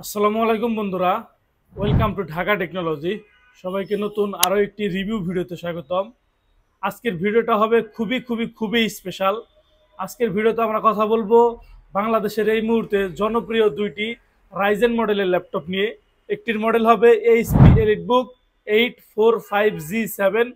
আসসালামু আলাইকুম বন্ধুরা, ওয়েলকাম টু ঢাকা টেকনোলজি। সবাইকে নতুন আরও একটি রিভিউ ভিডিওতে স্বাগতম। আজকের ভিডিওটা হবে খুবই খুবই খুবই স্পেশাল। আজকের ভিডিওতে আমরা কথা বলবো বাংলাদেশের এই মুহূর্তে জনপ্রিয় দুইটি রাইজেন মডেলের ল্যাপটপ নিয়ে। একটির মডেল হবে HP EliteBook 845G7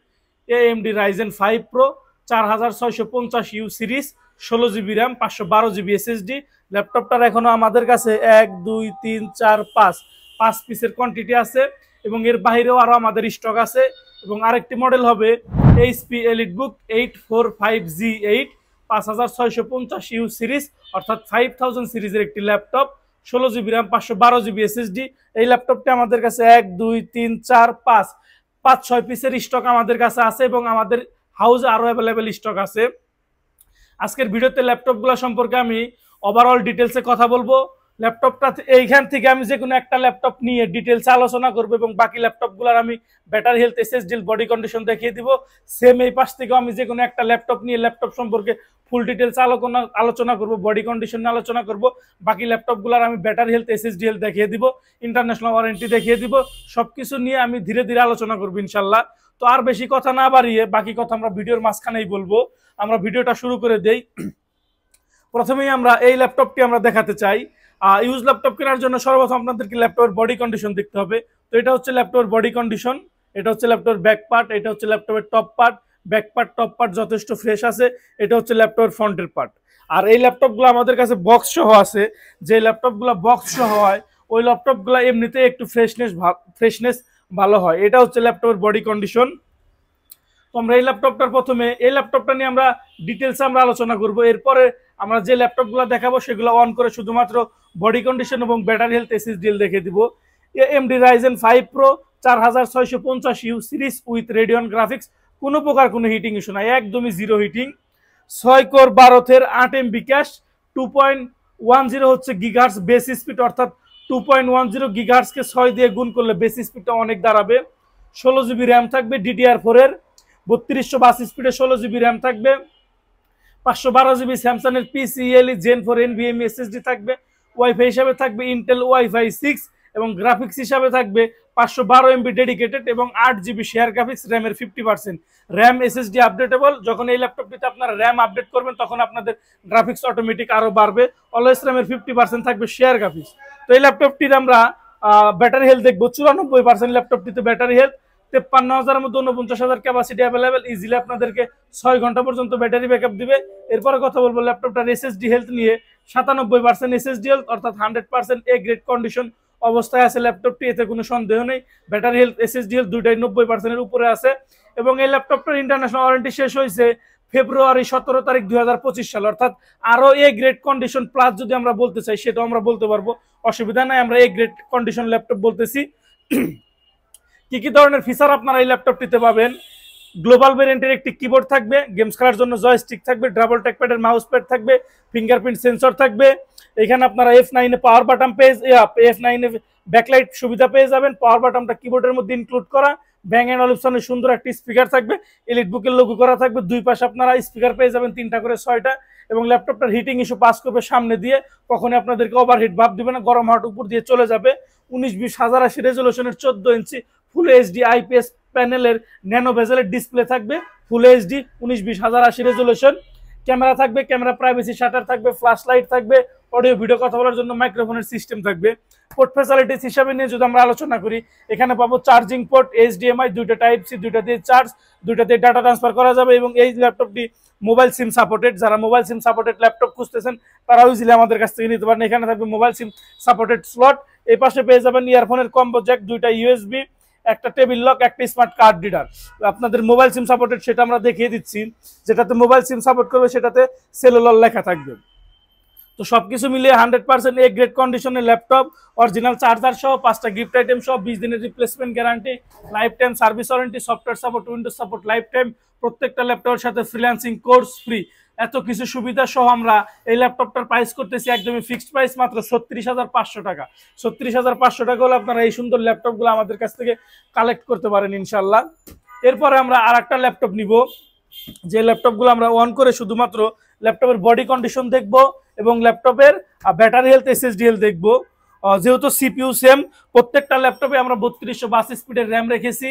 AMD Ryzen 5 Pro 4650 U series, 16 GB RAM, 512 GB SSD. ল্যাপটপটার এখনো আমাদের কাছে 1 2 3 4 5 পিসের কোয়ান্টিটি আছে এবং এর বাইরেও আরও আমাদের স্টক আছে। এবং আরেকটি মডেল হবে HP EliteBook 845G8 5650 you series, অর্থাৎ 5000 সিরিজের একটি laptop, 16 GB RAM, 512 GB SSD. এই ল্যাপটপটি আমাদের কাছে 1 2 3 4 5 6 পিসের স্টক আমাদের কাছে আছে এবং আমাদের হাউসে আরও অ্যাভেলেবেল স্টক আছে। আজকের ভিডিওতে ল্যাপটপগুলো সম্পর্কে আমি ওভারঅল ডিটেলসে কথা বলবো। ল্যাপটপটা এইখান থেকে আমি যে কোনো একটা ল্যাপটপ নিয়ে ডিটেলসে আলোচনা করবো এবং বাকি ল্যাপটপগুলোর আমি battery health, SSD, body condition দেখিয়ে দিব। সেম এই পাশ থেকেও আমি যে কোনো একটা ল্যাপটপ নিয়ে ল্যাপটপ সম্পর্কে ফুল ডিটেলস আলোচনা করব, বডি কন্ডিশন নিয়ে আলোচনা করব। বাকি ল্যাপটপগুলোর আমি ব্যাটারি হেলথ, এসএসডি হেলথ দেখিয়ে দিব, ইন্টারন্যাশনাল ওয়ারেন্টি দেখিয়ে দিব। সবকিছু নিয়ে আমি ধীরে ধীরে আলোচনা করবো ইনশাল্লাহ। তো আর বেশি কথা না বাড়িয়ে বাকি কথা আমরা ভিডিওর মাঝখানেই বলবো। আমরা ভিডিওটা শুরু করে দেই। প্রথমেই আমরা এই ল্যাপটপটি আমরা দেখাতে চাই। ইউজ ল্যাপটপ কেনার জন্য সর্বপ্রথম আপনাদেরকে ল্যাপটপের বডি কন্ডিশন দেখতে হবে। তো এটা হচ্ছে ল্যাপটপের বডি কন্ডিশন, এটা হচ্ছে ল্যাপটপের ব্যাক পার্ট, এটা হচ্ছে ল্যাপটপের top part. Back part, top part যথেষ্ট ফ্রেশ আছে। এটা হচ্ছে ল্যাপটপের ফ্রন্টের পার্ট। আর এই ল্যাপটপগুলো আমাদের কাছে বক্স সহ আছে। যে ল্যাপটপগুলো বক্স সহ হয় ওই ল্যাপটপগুলো এমনিতে একটু ফ্রেশনেস ভালো হয়। এটা হচ্ছে ল্যাপটপের বডি কন্ডিশন। তো আমরা এই ল্যাপটপটা নিয়ে আমরা ডিটেলসে আমরা আলোচনা করব। এরপরে আমরা যে ল্যাপটপগুলো দেখাবো সেগুলো অন করে শুধুমাত্র বডি কন্ডিশন এবং ব্যাটারি হেলথ, এসএসডি দেখে দিব। AMD Ryzen 5 Pro 4650 U series with Radeon graphics, কোনো প্রকার কোনো হিটিং ইস্যু নাই, একদমই zero heating. 6 core 12 thread 8 MB cache, 2.10 হচ্ছে গিগাহার্টজ বেস স্পিড, অর্থাৎ 2.10 গিগাহার্টজকে 6 দিয়ে গুণ করলে বেস স্পিডটা অনেক দাঁড়াবে। 16 জিবি র্যাম থাকবে DDR4 এর, 3222 স্পিডে 16 জিবি র্যাম থাকবে। 512 জিবি স্যামসাং এর PCIe Gen 4 NVMe SSD থাকবে। ওয়াইফাই হিসাবে থাকবে ইন্টেল ওয়াইফাই 6 এবং গ্রাফিক্স হিসাবে থাকবে 512 MB ডেডিকেটেড এবং 8 GB শেয়ার গ্রাফিক্স, র্যামের 50%। RAM SSD updatable. যখন এই ল্যাপটপটিতে আপনারা র্যাম আপডেট করবেন তখন আপনাদের গ্রাফিক্স অটোমেটিক আরও বাড়বে। অলওয়েজ র্যামের 50% থাকবে শেয়ার গ্রাফিক্স। তো এই ল্যাপটপটির আমরা ব্যাটারি হেলথ দেখবো। 94% ল্যাপটপটিতে ব্যাটারি হেলথ। 53,000-এর মধ্যে 49,000 ক্যাপাসিটি অ্যাভেলেবেল। ইজিলি আপনাদেরকে 6 ঘন্টা পর্যন্ত ব্যাটারি ব্যাকআপ দিবে। এরপরে কথা বলবো ল্যাপটপটার এসএসডি হেলথ নিয়ে। 97% এসএসডি হেলথ, অর্থাৎ 100% এ গ্রেড কন্ডিশন অবস্থায় আছে ল্যাপটপটি, এতে কোনো সন্দেহ নেই। ব্যাটারি হেলথ, এসএসডি হেলথ দুইটাই 90%-এর উপরে আছে। এবং এই ল্যাপটপটার ইন্টারন্যাশনাল ওয়ারেন্টি শেষ হয়েছে ফেব্রুয়ারি 17 তারিখ 2025 সাল, অর্থাৎ আরও এ গ্রেড কন্ডিশন প্লাস যদি আমরা বলতে চাই সেটাও আমরা বলতে পারবো, অসুবিধা নাই। আমরা এ গ্রেড কন্ডিশন ল্যাপটপ বলতেছি। কি কি ধরনের ফিচার আপনারা এই ল্যাপটপটিতে পাবেন? গ্লোবাল ভেরিয়েন্টের একটি কিবোর্ড থাকবে, গেমস খেলার জন্য জয়স্টিক থাকবে, ডাবল ট্র্যাকপ্যাডের মাউস প্যাড থাকবে, ফিঙ্গারপ্রিন্ট সেন্সর থাকবে। এখানে আপনারা F9 এ পাওয়ার বাটন F9 এ ব্যাকলাইট সুবিধা পেয়ে যাবেন। পাওয়ার বাটনটা কিবোর্ডের মধ্যে ইনক্লুড করা। ব্যাং এন্ড অলিপসনের সুন্দর একটি স্পিকার থাকবে, এলিটবুকের লোগো করা থাকবে। দুই পাশে আপনারা স্পিকার পেয়ে যাবেন 3টা করে 6টা। এবং ল্যাপটপটার হিটিং ইস্যু পাস করবে সামনে দিয়ে, কখনই আপনাদেরকে ওভারহিট ভাব দিবে না, গরম হাওয়ার উপর দিয়ে চলে যাবে। 19-20 রেজলিউশনের 14 ইঞ্চি ফুল এইচডি আইপিএস প্যানেলের ন্যানো ভেজেলের ডিসপ্লে থাকবে, ফুল এইচডি 19-20 রেজলিউশন। ক্যামেরা থাকবে, ক্যামেরা প্রাইভেসি শাটার থাকবে, ফ্ল্যাশ লাইট থাকবে, অডিও ভিডিও কথা বলার জন্য মাইক্রোফোনের সিস্টেম থাকবে। পোর্ট ফ্যাসিলিটিস হিসাবে নিয়ে যদি আমরা আলোচনা করি, এখানে পাবো চার্জিং পোর্ট, HDMI, 2টা টাইপ সি, 2টা দিয়ে চার্জ, 2টা দিয়ে ডাটা ট্রান্সফার করা যাবে। এবং এই ল্যাপটপটি মোবাইল সিম সাপোর্টেড। যারা মোবাইল সিম সাপোর্টেড ল্যাপটপ খুঁজতেছেন তারাও ইজিলি আমাদের কাছ থেকে নিতে পারেন। এখানে থাকবে মোবাইল সিম সাপোর্টেড স্লট। এই পাশে পেয়ে যাবেন ইয়ারফোনের কম্বো জ্যাক, 2টা USB, একটা টেবিল লক, একটা স্মার্ট কার্ড রিডার। আপনাদের মোবাইল সিম সাপোর্টেড সেটা আমরা দেখিয়ে দিচ্ছি। যেটাতে মোবাইল সিম সাপোর্ট করবে সেটাতে সেলুলার লেখা থাকবে। তো সবকিছু মিলিয়ে 100% এ গ্রেড কন্ডিশনের ল্যাপটপ, অরিজিনাল চার্জার সহ, 5টা গিফট আইটেম সহ, 20 দিনের replacement guarantee, life time service warranty, software support, Windows support life time. প্রত্যেকটা ল্যাপটপের সাথে ফ্রিল্যান্সিং কোর্স ফ্রি। এত কিছু সুবিধা সহ আমরা এই ল্যাপটপটার প্রাইস করতেছি একদমই ফিক্সড প্রাইস, মাত্র 36,500 টাকা। 36,500 টাকা হলে আপনারা এই সুন্দর ল্যাপটপগুলো আমাদের কাছ থেকে কালেক্ট করতে পারেন ইনশাল্লাহ। এরপরে আমরা আর একটা ল্যাপটপ নিব, যে ল্যাপটপগুলো আমরা অন করে শুধুমাত্র ল্যাপটপের বডি কন্ডিশন দেখব এবং ল্যাপটপের ব্যাটারি হেলথ, এসএসডি হেলথ দেখব। যেহেতু সিপিইউ সেম, প্রত্যেকটা ল্যাপটপে আমরা 3252 স্পিডের র্যাম রেখেছি,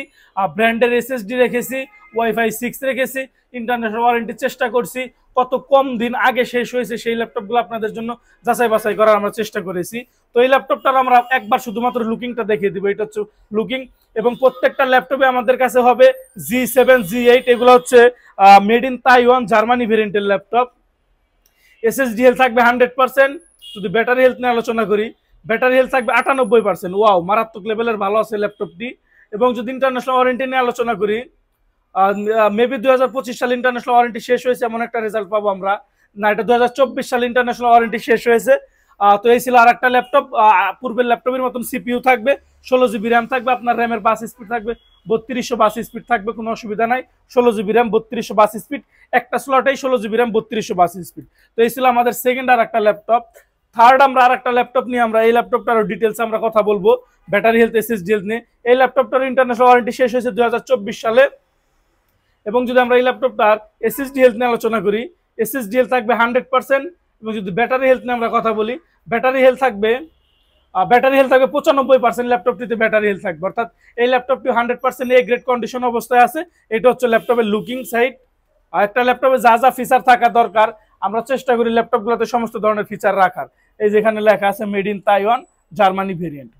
ব্র্যান্ডের এসএসডি রেখেছি, ওয়াইফাই 6 রেখেছি, ইন্টারন্যাশনাল ওয়ারেন্টি চেষ্টা করছি, কত কম দিন আগে শেষ হয়েছে সেই ল্যাপটপগুলো আপনাদের জন্য যাচাই বাছাই করার আমরা চেষ্টা করেছি। তো এই ল্যাপটপটার আমরা একবার শুধুমাত্র লুকিংটা দেখিয়ে দিব। এটা হচ্ছে লুকিং, এবং প্রত্যেকটা ল্যাপটপে আমাদের কাছে হবে G7 G8, এগুলো হচ্ছে মেড ইন তাইওয়ান জার্মানি ভেরিয়েন্টের ল্যাপটপ। এসএসডি হেলথ থাকবে 100%। যদি ব্যাটারি হেলথ নিয়ে আলোচনা করি, ব্যাটারি হেলথ থাকবে 98%। ওয়াও, মারাত্মক লেভেলের ভালো আছে ল্যাপটপটি। এবং যদি ইন্টারন্যাশনাল ওয়ারেন্টি নিয়ে আলোচনা করি, মেবি 2025 সালে ইন্টারন্যাশনাল ওয়ারেন্টি শেষ হয়েছে এমন একটা রেজাল্ট পাবো আমরা, না এটা 2024 সালে ইন্টারন্যাশনাল ওয়ারেন্টি শেষ হয়েছে। তো এই ছিল আর একটা ল্যাপটপ। পূর্বের ল্যাপটপের মতন সিপিইউ থাকবে, 16 জিবি র্যাম থাকবে, আপনার র্যামের বাস স্পিড থাকবে 3252 স্পিড থাকবে, কোনো অসুবিধা নাই। 16 জিবি র্যাম 3252 স্পিড, একটা স্লটেই 16 জিবি র্যাম 3252 স্পিড। তো এই ছিল আমাদের সেকেন্ড আর একটা ল্যাপটপ। থার্ড আমরা আর একটা ল্যাপটপ নিয়ে আমরা এই ল্যাপটপটার ডিটেলস আমরা কথা বলবো, ব্যাটারি হেলথ এসএসডি হেলথ নিয়ে। এই ল্যাপটপটার ইন্টারন্যাশনাল ওয়ারেন্টি শেষ হয়েছে 2024 সালে। এবং যদি আমরা এই ল্যাপটপটার এসএসডি হেলথ নিয়ে আলোচনা করি, এসএসডি হেলথ থাকবে 100%। এবং যদি ব্যাটারি হেলথ নিয়ে আমরা কথা বলি, ব্যাটারি হেলথ থাকবে 95%। ল্যাপটপটিতে ব্যাটারি হেলথ থাকবে, অর্থাৎ এই ল্যাপটপটি 100% এ গ্রেড কন্ডিশন অবস্থায় আছে। এটা হচ্ছে ল্যাপটপের লুকিং সাইড। আর একটা ল্যাপটপে যা যা ফিচার থাকা দরকার আমরা চেষ্টা করি ল্যাপটপগুলোতে সমস্ত ধরনের ফিচার রাখার। এই যেখানে লেখা আছে made in Taiwan Germany variant.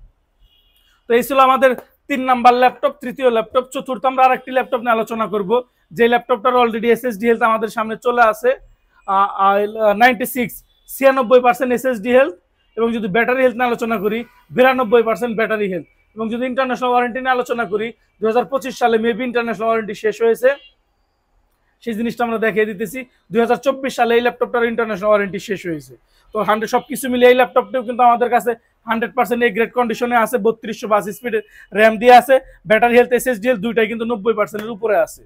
তো এই ছিল আমাদের 3 নাম্বার ল্যাপটপ। তৃতীয় ল্যাপটপ, চতুর্থ আমরা আরেকটি ল্যাপটপ নিয়ে আলোচনা করব, যে ল্যাপটপটার অলরেডি এসএসডি হেলথ আমাদের সামনে চলে আসে 96 এসএসডি হেলথ। এবং যদি ব্যাটারি হেলথ নিয়ে আলোচনা করি, 92% ব্যাটারি হেলথ। এবং যদি ইন্টারন্যাশনাল ওয়ারেন্টি নিয়ে আলোচনা করি, 2025 সালে মেবি ইন্টারন্যাশনাল ওয়ারেন্টি শেষ হয়েছে, সেই জিনিসটা আমরা দেখিয়ে দিতেছি। 2024 সালে এই ল্যাপটপটার ইন্টারন্যাশনাল ওয়ারেন্টি শেষ হয়েছে। তো 100 সবকিছু মিলে এই ল্যাপটপটিও কিন্তু আমাদের কাছে 100% এই গ্রেড কন্ডিশনে আছে, 3252 স্পিডের র্যাম দিয়ে আছে, ব্যাটারি হেলথ এসএসডি হেলথ দুইটাই কিন্তু 90% এর উপরে আছে।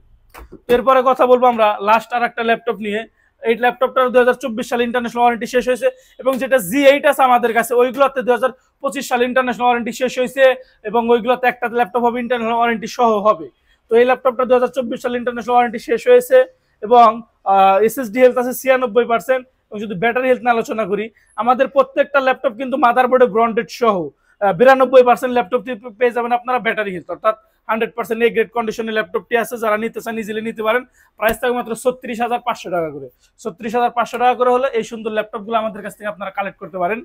এরপরে কথা বলবো আমরা লাস্ট আর একটা ল্যাপটপ নিয়ে। এই ল্যাপটপটার 2024 সালে ইন্টারন্যাশনাল ওয়ারেন্টি শেষ হয়েছে, এবং যেটা G8 আছে আমাদের কাছে ওইগুলোতে 2025 সালে ইন্টারন্যাশনাল ওয়ারেন্টি শেষ হয়েছে, এবং ওইগুলোতে একটা ল্যাপটপ হবে ইন্টারন্যাশনাল ওয়ারেন্টি সহ হবে। তো এই ল্যাপটপটা 2024 সালে ইন্টারন্যাশনাল ওয়ারেন্টি শেষ হয়েছে, এবং এসএসডি হেলথ আছে 96%। এবং যদি ব্যাটারি হেলথ নিয়ে আলোচনা করি, আমাদের প্রত্যেকটা ল্যাপটপ কিন্তু মাদারবোর্ডে ব্রন্ডেড সহ 92% ল্যাপটপটি পেয়ে যাবেন আপনারা ব্যাটারি হেলথ, অর্থাৎ 100% এই গ্রেড কন্ডিশনের ল্যাপটপটি আছে। যারা নিতে চান ইজিলি নিতে পারেন। প্রাইস থাকবে মাত্র 36,500 টাকা করে। 36,500 টাকা করে হলে এই সুন্দর ল্যাপটপগুলো আমাদের কাছ থেকে আপনারা কালেক্ট করতে পারেন।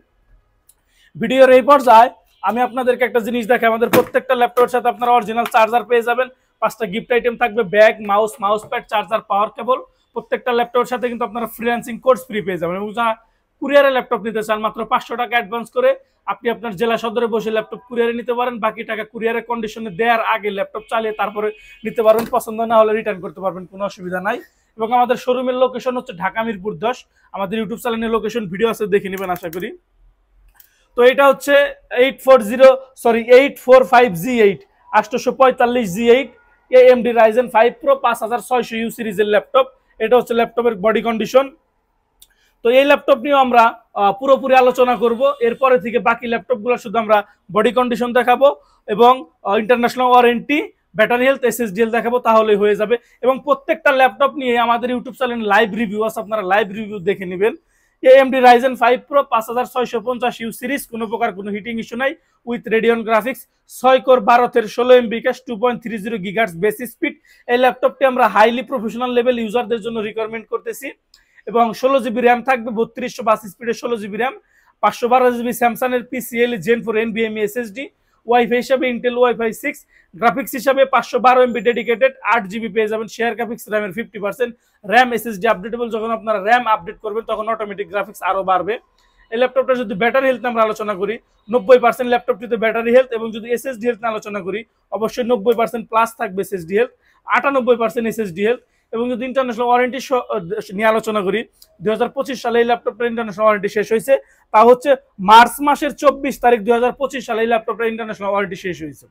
ভিডিওর এই পর্যায়ে আমি আপনাদেরকে একটা জিনিস দেখাই, আমাদের প্রত্যেকটা ল্যাপটপের সাথে আপনারা অরিজিনাল চার্জার পেয়ে যাবেন, 5টা গিফট আইটেম থাকবে, ব্যাগ, মাউস প্যাড, চার্জার, পাওয়ার কেবল। প্রত্যেকটা ল্যাপটপের সাথে কিন্তু আপনারা ফ্রিল্যান্সিং কোর্স ফ্রি পেয়ে যাবেন। এবং যারা কুরিয়ারে ল্যাপটপ নিতে চান, মাত্র 500 টাকা অ্যাডভান্স করে আপনি আপনার জেলা সদরে বসে ল্যাপটপ কুরিয়ারে নিতে পারেন। বাকি টাকা কুরিয়ারের কন্ডিশনে দেওয়ার আগে ল্যাপটপ চালিয়ে তারপরে নিতে পারবেন। পছন্দ না হলে রিটার্ন করতে পারবেন, কোনো অসুবিধা নাই। এবং আমাদের শোরুমের লোকেশন হচ্ছে ঢাকা মিরপুর 10। আমাদের ইউটিউব চ্যানেলের লোকেশন ভিডিও আছে, দেখে নেবেন আশা করি। তো এটা হচ্ছে 845 G8 845 G8 AMD Ryzen 5 Pro 5600 U সিরিজের ল্যাপটপ। এটা হচ্ছে ল্যাপটপের বডি কন্ডিশন। তো এই ল্যাপটপ নিয়ে আমরা পুরোপুরি আলোচনা করব। এরপরে থেকে বাকি ল্যাপটপগুলো শুধু আমরা বডি কন্ডিশন দেখাবো, এবং international warranty, battery health, SSD health দেখাবো, তাহলেই হয়ে যাবে। এবং প্রত্যেকটা ল্যাপটপ নিয়ে আমাদের ইউটিউব চ্যানেলে লাইভ রিভিউ আছে, আপনারা লাইভ রিভিউ দেখে নেবেন। AMD Ryzen 5 Pro 5650 U series, কোনো প্রকার কোনো হিটিং ইস্যু নাই, with Radeon graphics, 6 core 12/16 MB cash, 2.30 GHz base speed. এই ল্যাপটপটি আমরা হাইলি প্রফেশনাল লেভেল ইউজারদের জন্য রিকমেন্ড করতেছি। এবং 16 জিবি র্যাম থাকবে, 3252 স্পিডের 16 জিবি র্যাম, 512 জিবি স্যামসাং এর PCIe Gen 4 NVMe SSD, wifi হিসাবে ইন্টেল ওয়াইফাই 6, গ্রাফিক্স হিসাবে 512 MB ডেডিকেটেড, 8 GB পেয়ে যাবেন শেয়ার গ্রাফিক্স, র্যামের 50%, র্যাম SSD আপডেটেবল। যখন আপনারা র্যাম আপডেট করবেন তখন অটোমেটিক গ্রাফিক্স আরো বাড়বে। এই ল্যাপটপটা যদি ব্যাটারি হেলথ আমরা আলোচনা করি, 90% ল্যাপটপটিতে ব্যাটারি হেলথ। এবং যদি এসএসডি হেলথ আলোচনা করি, অবশ্যই 90% প্লাস থাকবে এসএসডি হেলথ, 98% এসএসডি হেলথ। এবং যদি ইন্টারন্যাশনাল ওয়ারেন্টি নিয়ে আলোচনা করি, 2025 সালে এই ল্যাপটপটার ইন্টারন্যাশনাল ওয়ারেন্টি শেষ হয়েছে, তা হচ্ছে মার্চ মাসের 24 তারিখ 2025 সালে এই ল্যাপটপটার ইন্টারন্যাশনাল ওয়ারেন্টি শেষ হয়েছে।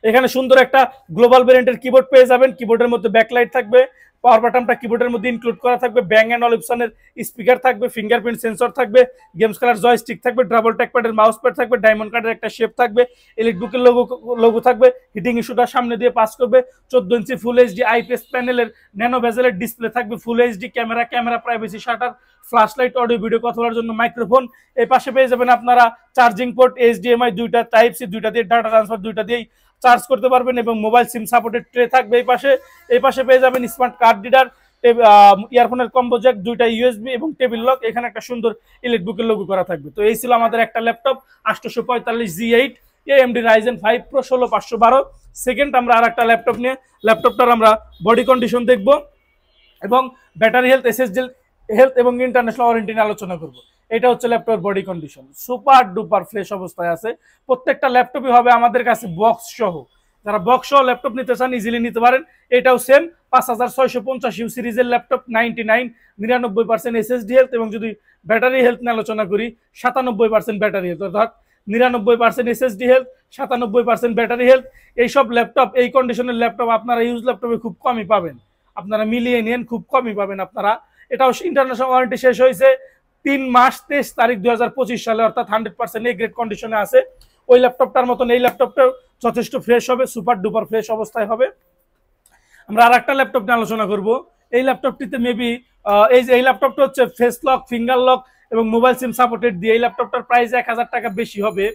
এখানে সুন্দর একটা গ্লোবাল ভেরিয়েন্টের কিবোর্ড পেয়ে যাবেন, কিবোর্ডের মধ্যে ব্যাকলাইট থাকবে, পাওয়ার বাটনটা কিবোর্ডের মধ্যে ইনক্লুড করা থাকবে, ব্যাং এন্ড অলিপসনের স্পিকার থাকবে, ফিঙ্গারপ্রিন্ট সেন্সর থাকবে, গেমস খেলার জয়স্টিক থাকবে, ডাবল ট্র্যাকপ্যাডের মাউস প্যাড থাকবে, ডায়মন্ড কার্ডের একটা শেপ থাকবে, এলিট বুকের লোগো থাকবে, হিটিং ইস্যুটা সামনে দিয়ে পাস করবে, 14 ইঞ্চি ফুল এইচডি আইপিএস প্যানেলের ন্যানো ভেজেলের ডিসপ্লে থাকবে, full HD camera privacy shutter, flash light, audio video কথা বলার জন্য মাইক্রোফোন। এই পাশে পেয়ে যাবেন আপনারা চার্জিং পোর্ট, HDMI দুইটা, টাইপ সি দুইটা দিয়ে ডাটা ট্রান্সফার দুইটা দিয়েই চার্জ করতে পারবেন এবং মোবাইল সিম সাপোর্টেড ট্রে থাকবে। এই পাশে পেয়ে যাবেন স্মার্ট কার্ড রিডার, ইয়ারফোনের কম্বো জ্যাক, দুইটা USB এবং টেবিল লক। এখানে একটা সুন্দর ইলেট বুকের লোগো করা থাকবে। তো এই ছিল আমাদের একটা laptop 845 G8 AMD Ryzen 5 Pro 16512 second. আমরা আর একটা ল্যাপটপ নিয়ে ল্যাপটপটার আমরা বডি কন্ডিশন দেখব এবং ব্যাটারি হেলথ, SSD হেলথ এবং ইন্টারন্যাশনাল ওয়ারেন্টি নিয়ে আলোচনা করব। এটা হচ্ছে ল্যাপটপের body condition, super duper fresh অবস্থায় আছে। প্রত্যেকটা ল্যাপটপই হবে আমাদের কাছে বক্স সহ। যারা বক্স সহ ল্যাপটপ নিতে চান ইজিলি নিতে পারেন। এটাও সেম 5650U সিরিজের ল্যাপটপ, 99% SSD হেলথ এবং যদি ব্যাটারি হেলথ নিয়ে আলোচনা করি 97% ব্যাটারি হেলথ, অর্থাৎ 99% SSD হেলথ, 97% ব্যাটারি হেলথ। এইসব ল্যাপটপ, এই কন্ডিশনের ল্যাপটপ আপনারা ইউজ ল্যাপটপে খুব কমই পাবেন, আপনারা মিলিয়ে নিন, খুব কমই পাবেন আপনারা। এটাও ইন্টারন্যাশনাল ওয়ারেন্টি শেষ হয়েছে 3 মাস 23 তারিখ 2025 সালে, অর্থাৎ 100% এ গ্রেড কন্ডিশনে আছে। ওই ল্যাপটপটার মতন এই ল্যাপটপটাও যথেষ্ট ফ্রেশ হবে, সুপার ডুপার ফ্রেশ অবস্থায় হবে। আমরা আর একটা ল্যাপটপ নিয়ে আলোচনা করব। এই ল্যাপটপটিতে মেবি এই ল্যাপটপটা হচ্ছে ফেস লক, ফিঙ্গার লক এবং মোবাইল সিম সাপোর্টেড দিয়ে। এই ল্যাপটপটার প্রাইস 1000 টাকা বেশি হবে।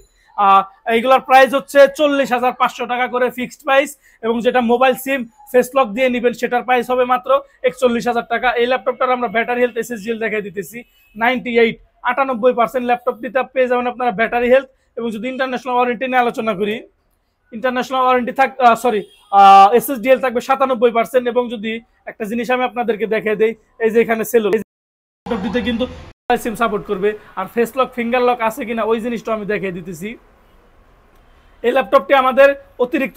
এইগুলোর প্রাইস হচ্ছে 40,500 টাকা করে ফিক্সড প্রাইস, এবং যেটা মোবাইল সিম ফেস লক দিয়ে নেবেন সেটার প্রাইস হবে মাত্র 41,000 টাকা। এই ল্যাপটপটার আমরা ব্যাটারি হেলথ, SSD হেলথ দেখাই দিতেছি 98% ল্যাপটপটিতে পেয়ে যাবেন আপনারা ব্যাটারি হেলথ। এবং যদি ইন্টারন্যাশনাল ওয়ারেন্টি নিয়ে আলোচনা করি, ইন্টারন্যাশনাল ওয়ারেন্টি SSD হেলথ থাকবে 97%। এবং যদি একটা জিনিস আমি আপনাদেরকে দেখিয়ে দেই, এই যে এখানে সেলো ল্যাপটপটিতে কিন্তু সিম সাপোর্ট করবে, আর ফেস লক, ফিঙ্গার লক আছে কিনা ওই জিনিসটা আমি দেখিয়ে দিতেছি। এই ল্যাপটপটি আমাদের অতিরিক্ত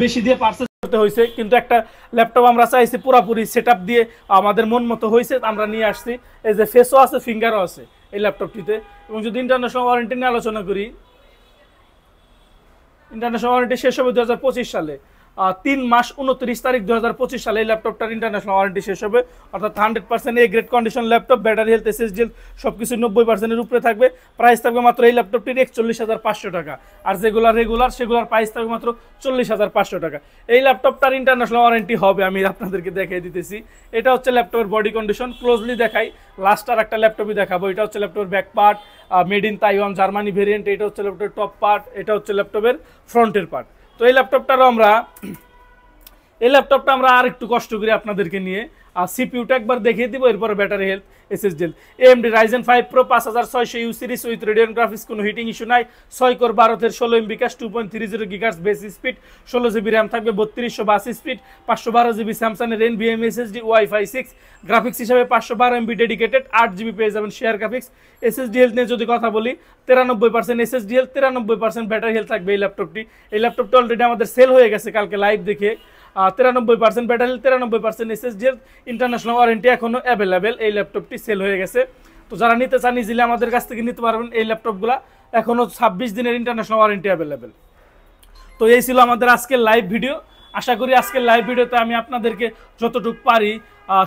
বেশি দিয়ে পারচেজ করতে হয়েছে, কিন্তু একটা ল্যাপটপ আমরা চাইছি পুরোপুরি সেটআপ দিয়ে আমাদের মন মতো হয়েছে, আমরা নিয়ে আসছি। এই যে ফেসও আছে, ফিঙ্গারও আছে এই ল্যাপটপটিতে। এবং যদি ইন্টারন্যাশনাল ওয়ারেন্টি নিয়ে আলোচনা করি, ইন্টারন্যাশনাল ওয়ারেন্টি শেষ হবে 2025 সালে, 3 মাস 29 তারিখ 2025 সালে এই ল্যাপটপটার ইন্টারন্যাশনাল ওয়ারেন্টি শেষ হবে। অর্থাৎ 100% A grade condition laptop, battery health, SSD health সবকিছু 90% এর উপরে থাকবে। প্রাইস থাকবে মাত্র এই ল্যাপটপটির 41,500 টাকা, আর যেগুলো রেগুলার সেগুলোর প্রাইস থাকবে মাত্র 40,500 টাকা। এই ল্যাপটপটার ইন্টারন্যাশনাল ওয়ারেন্টি হবে, আমি আপনাদেরকে দেখিয়ে দিতেছি। এটা হচ্ছে ল্যাপটপের বডি কন্ডিশন, ক্লোজলি দেখাই। লাস্ট আর একটা ল্যাপটপই দেখাবো। এটা হচ্ছে ল্যাপটপের back part, made in Taiwan Germany variant. এটা হচ্ছে ল্যাপটপের টপ পার্ট, এটা হচ্ছে ল্যাপটপের ফ্রন্টের পার্ট। তো এই ল্যাপটপটা আমরা আর একটু কষ্ট করি আপনাদেরকে নিয়ে, আর সিপিইউটা একবার দেখিয়ে দিব, এরপরে battery health, SSD health. AMD Ryzen 5 Pro 5600U series with Radeon graphics, কোনো হিটিং ইস্যু নাই। 6 core 12 16 MB cash, 2.30 GHz base speed, 16 GB RAM থাকবে, 3282 স্পিড, 512 GB স্যামসাং এর NVMe SSD, Wi-Fi 6 গ্রাফিক্স হিসাবে 512 MB ডেডিকেটেড, 8 GB পেয়ে যাবেন share graphics. SSD health নিয়ে যদি কথা বলি, 93% SSD হেলথ, 93% ব্যাটারি হেলথ থাকবে এই ল্যাপটপটি। এই ল্যাপটপটা অলরেডি আমাদের সেল হয়ে গেছে কালকে লাইভ দেখে। 93% ব্যাটারি, 93% SSD, ইন্টারন্যাশনাল ওয়ারেন্টি এখনো অ্যাভেলেবেল। এই ল্যাপটপটি সেল হয়ে গেছে। তো যারা নিতে চান ইজিলি আমাদের কাছ থেকে নিতে পারবেন। এই ল্যাপটপগুলো এখনো 26 দিনের ইন্টারন্যাশনাল ওয়ারেন্টি অ্যাভেলেবেল। তো এই ছিল আমাদের আজকের লাইভ ভিডিও। আশা করি আজকের লাইভ ভিডিওতে আমি আপনাদেরকে যতটুকু পারি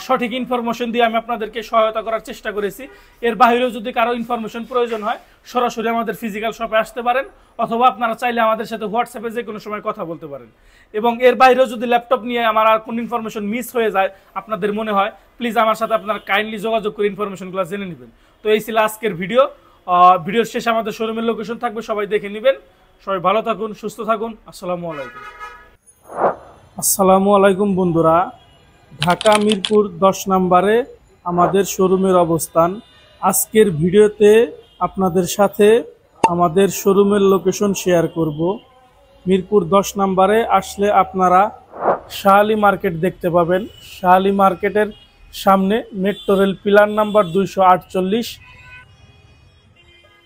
সঠিক ইনফরমেশন দিয়ে আমি আপনাদেরকে সহায়তা করার চেষ্টা করেছি। এর বাইরেও যদি কারো ইনফরমেশন প্রয়োজন হয়, সরাসরি আমাদের ফিজিক্যাল শপে আসতে পারেন, অথবা আপনারা চাইলে আমাদের সাথে হোয়াটসঅ্যাপে যে কোনো সময় কথা বলতে পারেন। এবং এর বাইরেও যদি ল্যাপটপ নিয়ে আমার আর কোনো ইনফরমেশন মিস হয়ে যায় আপনাদের মনে হয়, প্লিজ আমার সাথে আপনারা কাইন্ডলি যোগাযোগ করে ইনফরমেশনগুলো জেনে নেবেন। তো এই ছিল আজকের ভিডিও। ভিডিওর শেষে আমাদের শোরুমের লোকেশন থাকবে, সবাই দেখে নেবেন। সবাই ভালো থাকুন, সুস্থ থাকুন। আসসালামু আলাইকুম। আসসালামু আলাইকুম বন্ধুরা, ঢাকা মিরপুর 10 নম্বরে আমাদের শোরুমের অবস্থান। আজকের ভিডিওতে আপনাদের সাথে আমাদের শোরুমের লোকেশন শেয়ার করব। মিরপুর 10 নম্বরে আসলে আপনারা শাহালি মার্কেট দেখতে পাবেন। শাহালি মার্কেটের সামনে metro rail pillar number 248,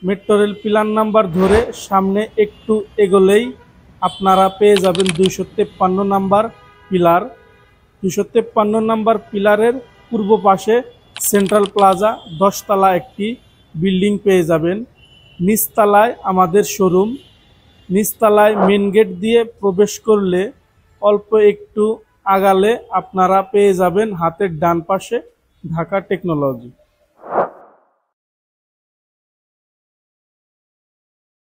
metro rail pillar number ধরে সামনে একটু এগোলেই আপনারা পেয়ে যাবেন 253 নাম্বার পিলার। 253 নাম্বার পিলারের পূর্ব পাশে সেন্ট্রাল প্লাজা 10 তলা একটি বিল্ডিং পেয়ে যাবেন। নিচতলায় আমাদের শোরুম। নিচতলায় মেন গেট দিয়ে প্রবেশ করলে অল্প একটু আগালে আপনারা পেয়ে যাবেন হাতের ডান পাশে ঢাকা টেকনোলজি।